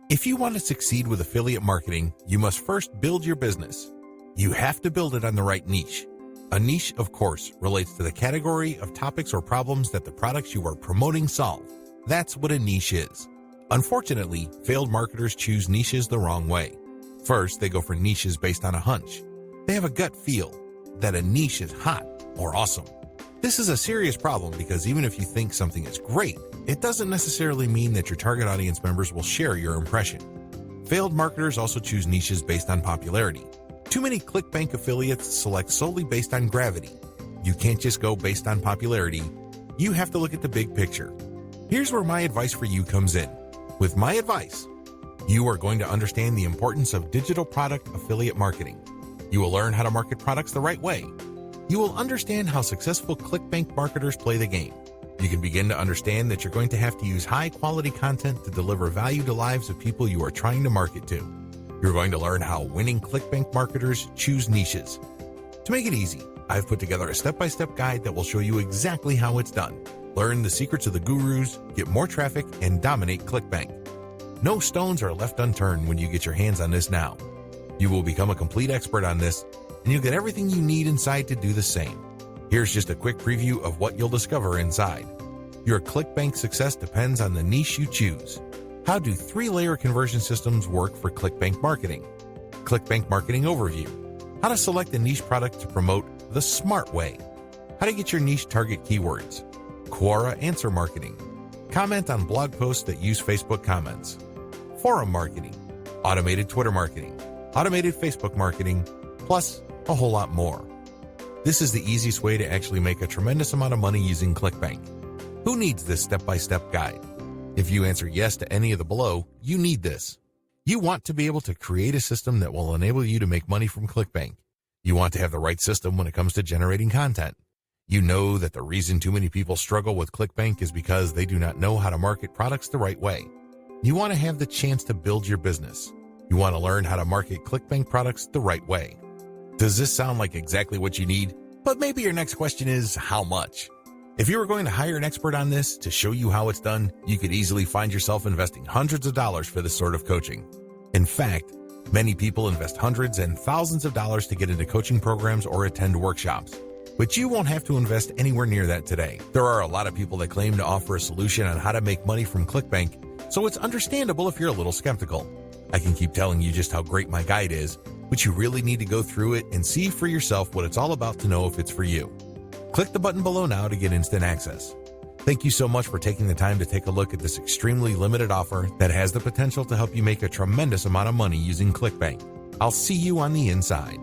If you want to succeed with affiliate marketing, you must first build your business. You have to build it on the right niche. A niche, of course, relates to the category of topics or problems that the products you are promoting solve. That's what a niche is. Unfortunately, failed marketers choose niches the wrong way. First, they go for niches based on a hunch. They have a gut feel that a niche is hot or awesome. This is a serious problem because even if you think something is great, it doesn't necessarily mean that your target audience members will share your impression. Failed marketers also choose niches based on popularity. Too many Clickbank affiliates select solely based on gravity. You can't just go based on popularity. You have to look at the big picture. Here's where my advice for you comes in. With my advice, you are going to understand the importance of digital product affiliate marketing. You will learn how to market products the right way. You will understand how successful Clickbank marketers play the game. You can begin to understand that you're going to have to use high-quality content to deliver value to lives of people you are trying to market to. You're going to learn how winning Clickbank marketers choose niches. To make it easy, I've put together a step-by-step guide that will show you exactly how it's done. Learn the secrets of the gurus, get more traffic, and dominate Clickbank. No stones are left unturned when you get your hands on this now. You will become a complete expert on this, and you'll get everything you need inside to do the same. Here's just a quick preview of what you'll discover inside. Your Clickbank success depends on the niche you choose. How do 3-layer conversion systems work for Clickbank marketing? Clickbank marketing overview. How to select a niche product to promote the smart way. How to get your niche target keywords. Quora answer marketing. Comment on blog posts that use Facebook comments. Forum marketing. Automated Twitter marketing. Automated Facebook marketing. Plus a whole lot more. This is the easiest way to actually make a tremendous amount of money using Clickbank. Who needs this step-by-step guide? If you answer yes to any of the below, you need this. You want to be able to create a system that will enable you to make money from Clickbank. You want to have the right system when it comes to generating content. You know that the reason too many people struggle with Clickbank is because they do not know how to market products the right way. You want to have the chance to build your business. You want to learn how to market Clickbank products the right way. Does this sound like exactly what you need? But maybe your next question is, how much? If you were going to hire an expert on this to show you how it's done, you could easily find yourself investing hundreds of dollars for this sort of coaching. In fact, many people invest hundreds and thousands of dollars to get into coaching programs or attend workshops. But you won't have to invest anywhere near that today. There are a lot of people that claim to offer a solution on how to make money from Clickbank, so it's understandable if you're a little skeptical. I can keep telling you just how great my guide is, but you really need to go through it and see for yourself what it's all about to know if it's for you. Click the button below now to get instant access. Thank you so much for taking the time to take a look at this extremely limited offer that has the potential to help you make a tremendous amount of money using Clickbank. I'll see you on the inside.